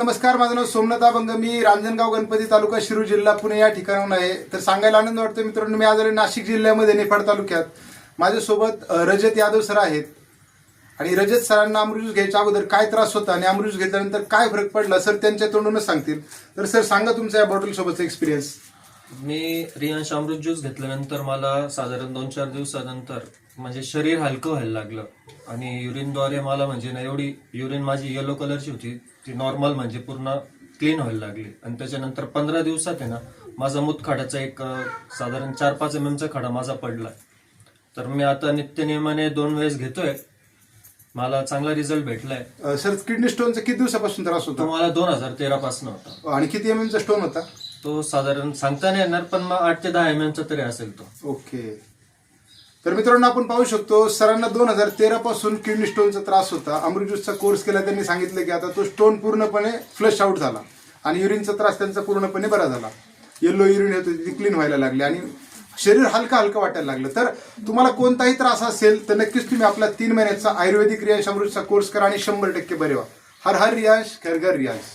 नमस्कार, माझं नाव सोमनाथ अभंग. मी रांजणगाव गणपती तालुका शिरूर जिल्हा पुणे या ठिकाणाहून आहे. तर सांगायला आनंद वाटतो मित्रांनो, मी आज आले नाशिक जिल्ह्यामध्ये निफाड तालुक्यात. माझ्यासोबत रजत यादव सर आहेत. आणि रजत सरांना अमृत ज्यूस घ्यायच्या अगोदर काय त्रास होता आणि अमृत ज्यूस घेतल्यानंतर काय फरक पडला सर त्यांच्या तोंडूनच सांगतील. तर सर सांगा तुमचा या बॉटल सोबतचा एक्सपिरियन्स. मी रियांश अमृत ज्यूस घेतल्यानंतर मला साधारण 2-4 दिवसानंतर म्हणजे शरीर हलकं व्हायला लागलं आणि युरिनद्वारे मला म्हणजे ना एवढी युरिन माझी येलो कलरची होती ती नॉर्मल म्हणजे पूर्ण क्लीन व्हायला लागली. आणि त्याच्यानंतर 15 दिवसात आहे ना माझा मूतखड्याचा एक साधारण 4-5 mm चा खडा माझा पडला. तर मी आता नित्यनियमाने 2 वेळेस घेतोय. मला चांगला रिझल्ट भेटलाय. सर किडनी स्टोनचा किती दिवसापासून त्रास होता? तो मला 2013 पासून होता. आणि किती MM चा स्टोन होता? तो साधारण सांगता नाही येणार पण मग 8 ते 10 mm चा तरी असेल तो. ओके. तर मित्रांनो आपण पाहू शकतो सरांना 2013 पासून किडनी स्टोनचा त्रास होता. अमृत ज्यूसचा कोर्स केला. त्यांनी सांगितलं की आता तो स्टोन पूर्णपणे फ्लश आउट झाला आणि युरिनचा त्रास त्यांचा पूर्णपणे बरा झाला. येलो युरिन होती ती क्लीन व्हायला लागली आणि शरीर हलका हलका वाटायला लागलं. तर तुम्हाला कोणताही त्रास असेल तर नक्कीच तुम्ही आपला 3 महिन्याचा आयुर्वेदिक रियांश अमृतचा कोर्स करा आणि 100% बरे व्हा. हर हर रियांश, घर घर रियांश.